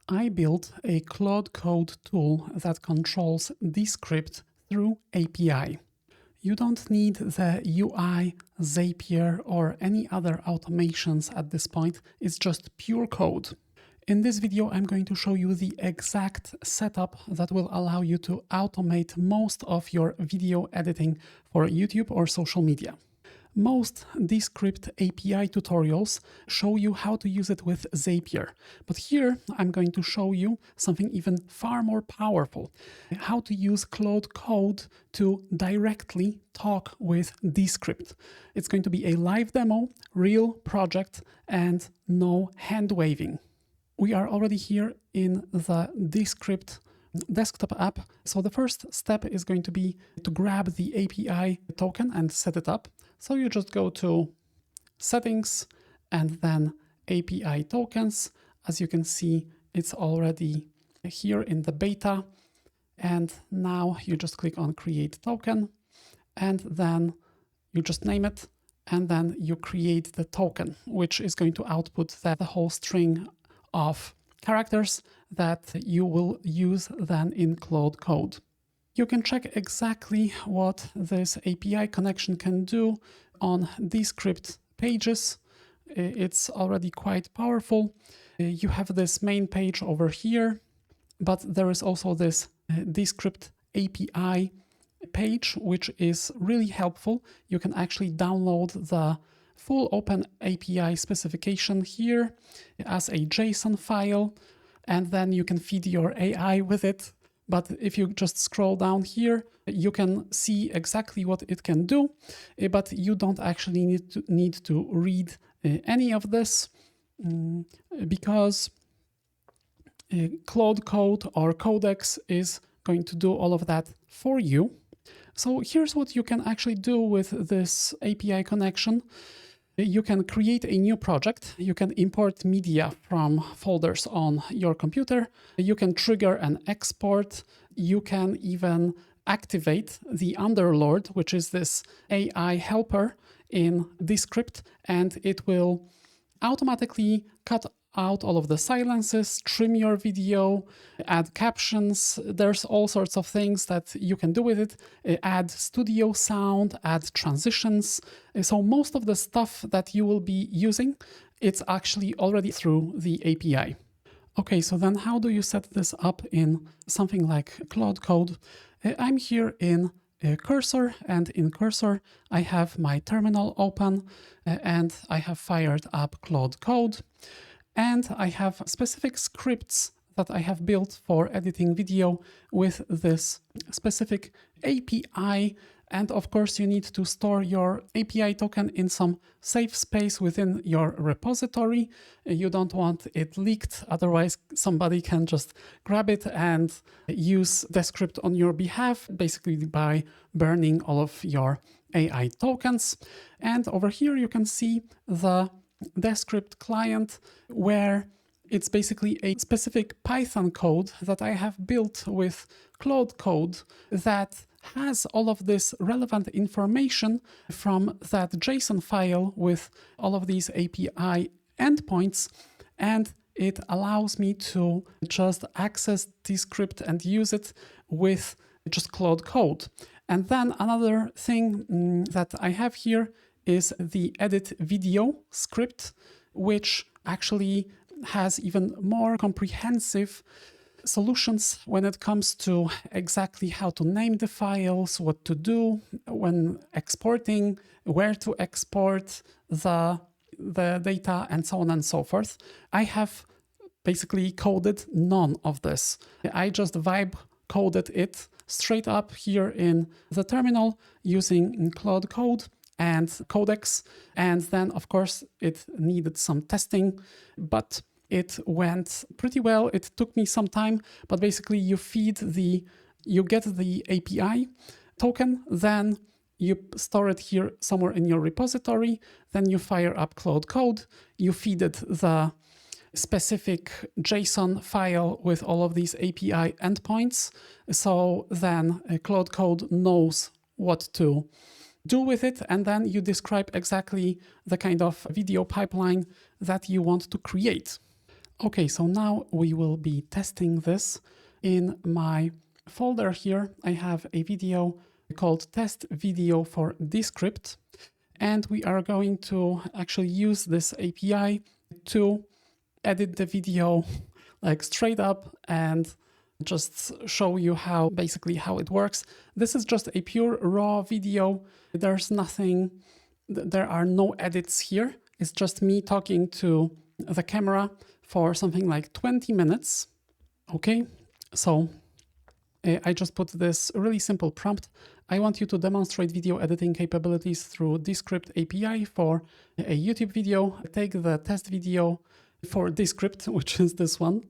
I built a Claude Code tool that controls Descript through API. You don't need the UI, Zapier, or any other automations at this point. It's just pure code. In this video, I'm going to show you the exact setup that will allow you to automate most of your video editing for YouTube or social media. Most Descript API tutorials show you how to use it with Zapier, but here I'm going to show you something even far more powerful, how to use Claude Code to directly talk with Descript. It's going to be a live demo, real project, and no hand waving. We are already here in the Descript desktop app. So the first step is going to be to grab the API token and set it up. So you just go to Settings and then API tokens. As you can see, it's already here in the beta. And now you just click on Create Token, and then you just name it, and then you create the token, which is going to output the whole string of characters that you will use then in Claude Code. You can check exactly what this API connection can do on Descript pages. It's already quite powerful. You have this main page over here, but there is also this Descript API page, which is really helpful. You can actually download the full OpenAPI specification here as a JSON file, and then you can feed your AI with it. But if you just scroll down here, you can see exactly what it can do, but you don't actually need to read any of this because Claude Code or Codex is going to do all of that for you. So here's what you can actually do with this API connection. You can create a new project. You can import media from folders on your computer. You can trigger an export. You can even activate the Underlord, which is this AI helper in Descript, and it will automatically cut out all of the silences, trim your video, add captions. There's all sorts of things that you can do with it. Add studio sound, add transitions. So most of the stuff that you will be using, it's actually already through the API. Okay, so then how do you set this up in something like Claude Code? I'm here in Cursor, and in Cursor I have my terminal open and I have fired up Claude Code. And I have specific scripts that I have built for editing video with this specific API. And of course, you need to store your API token in some safe space within your repository. You don't want it leaked, otherwise somebody can just grab it and use Descript on your behalf, basically by burning all of your AI tokens. And over here you can see the Descript client, where it's basically a specific Python code that I have built with Claude Code that has all of this relevant information from that JSON file with all of these API endpoints, and it allows me to just access Descript and use it with just Claude Code. And then another thing that I have here is the edit video script, which actually has even more comprehensive solutions when it comes to exactly how to name the files, what to do when exporting, where to export the data, and so on and so forth. I have basically coded none of this. I just vibe coded it straight up here in the terminal using Claude Code and Codex, and then of course it needed some testing, but it went pretty well. It took me some time, but basically you get the API token, then you store it here somewhere in your repository, then you fire up Claude Code, you feed it the specific JSON file with all of these API endpoints, so then Claude Code knows what to do with it, and then you describe exactly the kind of video pipeline that you want to create. Okay, so now we will be testing this. In my folder here, I have a video called test video for Descript, and we are going to actually use this API to edit the video like straight up and just show you how basically how it works. This is just a pure raw video. There's nothing, there are no edits here. It's just me talking to the camera for something like 20 minutes. Okay, so I just put this really simple prompt. I want you to demonstrate video editing capabilities through Descript API for a YouTube video. Take the test video for Descript, which is this one,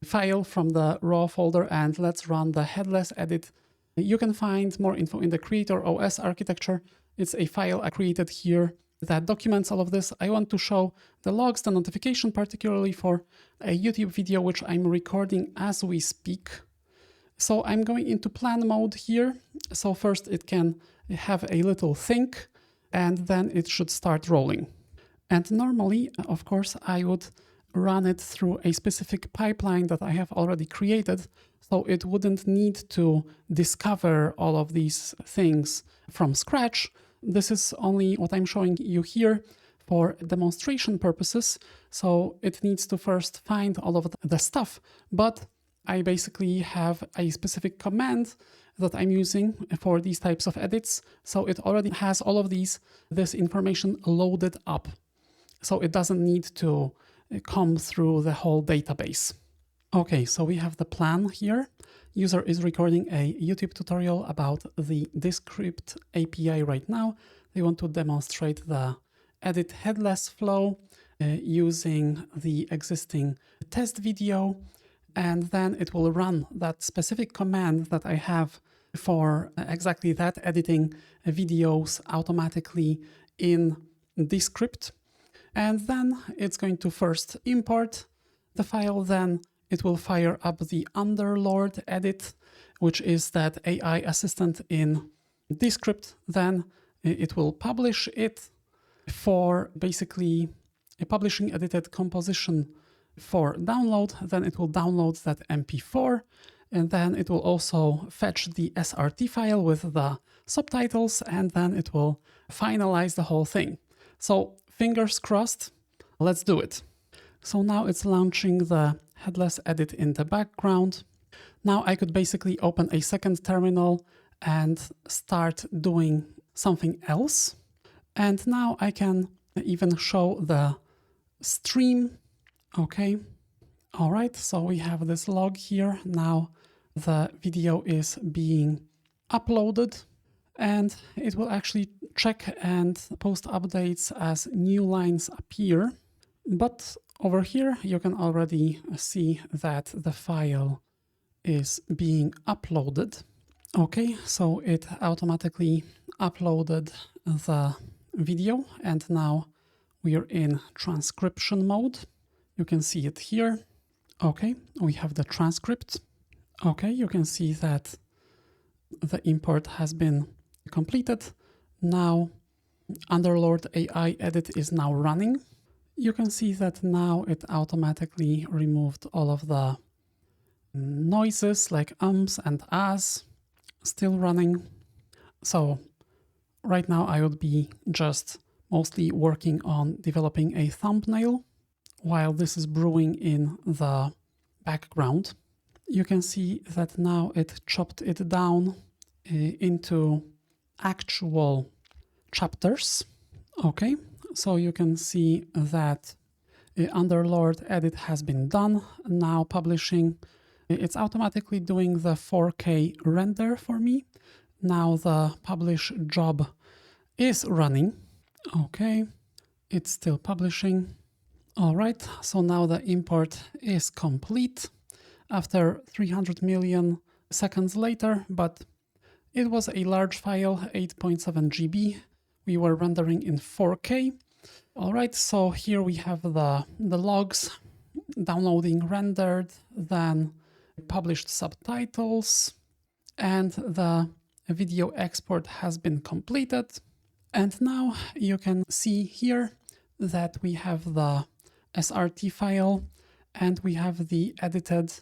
file from the raw folder, and let's run the headless edit. You can find more info in the Creator OS architecture. It's a file I created here that documents all of this. I want to show the logs, the notification, particularly for a YouTube video, which I'm recording as we speak. So I'm going into plan mode here. So first it can have a little think, and then it should start rolling. And normally, of course, I would run it through a specific pipeline that I have already created, so it wouldn't need to discover all of these things from scratch. This is only what I'm showing you here for demonstration purposes, so it needs to first find all of the stuff, but I basically have a specific command that I'm using for these types of edits, so it already has all of this information loaded up. So it doesn't need to come through the whole database. Okay, so we have the plan here. User is recording a YouTube tutorial about the Descript API right now. They want to demonstrate the edit headless flow using the existing test video, and then it will run that specific command that I have for exactly that, editing videos automatically in Descript. And then it's going to first import the file, then it will fire up the Underlord edit, which is that AI assistant in Descript. Then it will publish it for basically a publishing edited composition for download. Then it will download that MP4, and then it will also fetch the SRT file with the subtitles, and then it will finalize the whole thing. So fingers crossed, let's do it. So now it's launching the headless edit in the background. Now I could basically open a second terminal and start doing something else. And now I can even show the stream. Okay. All right. So we have this log here. Now the video is being uploaded, and it will actually check and post updates as new lines appear. But over here, you can already see that the file is being uploaded. Okay, so it automatically uploaded the video, and now we are in transcription mode. You can see it here. Okay, we have the transcript. Okay, you can see that the import has been completed. Now Underlord AI edit is now running. You can see that now it automatically removed all of the noises like ums and ahs, still running. So right now I would be just mostly working on developing a thumbnail while this is brewing in the background. You can see that now it chopped it down into actual chapters. Okay, so you can see that Underlord edit has been done. Now publishing, it's automatically doing the 4K render for me. Now the publish job is running. Okay, it's still publishing. All right, so now the import is complete after 300 million seconds later, but it was a large file, 8.7 GB. We were rendering in 4K. All right, so here we have the logs, downloading rendered, then published subtitles, and the video export has been completed. And now you can see here that we have the SRT file and we have the edited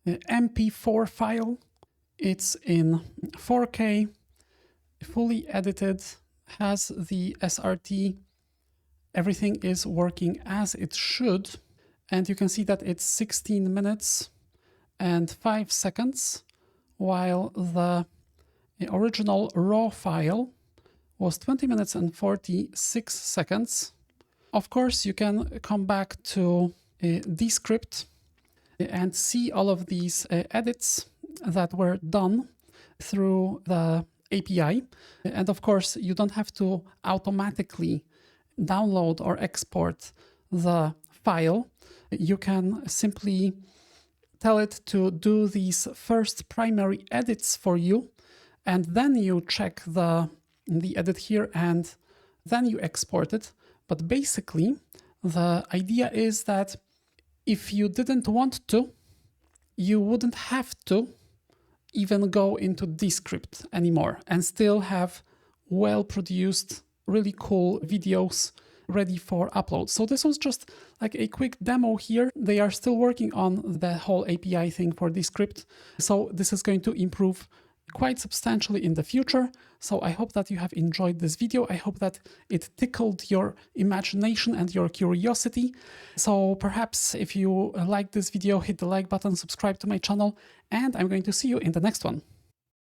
MP4 file. It's in 4K, fully edited, has the SRT. Everything is working as it should. And you can see that it's 16 minutes and 5 seconds, while the original raw file was 20 minutes and 46 seconds. Of course, you can come back to Descript and see all of these edits that were done through the API. And of course, you don't have to automatically download or export the file. You can simply tell it to do these first primary edits for you, and then you check the edit here, and then you export it. But basically, the idea is that if you didn't want to, you wouldn't have to even go into Descript anymore and still have well-produced, really cool videos ready for upload. So this was just like a quick demo here. They are still working on the whole API thing for Descript. So this is going to improve quite substantially in the future. So I hope that you have enjoyed this video. I hope that it tickled your imagination and your curiosity. So perhaps if you liked this video, hit the like button, subscribe to my channel, and I'm going to see you in the next one.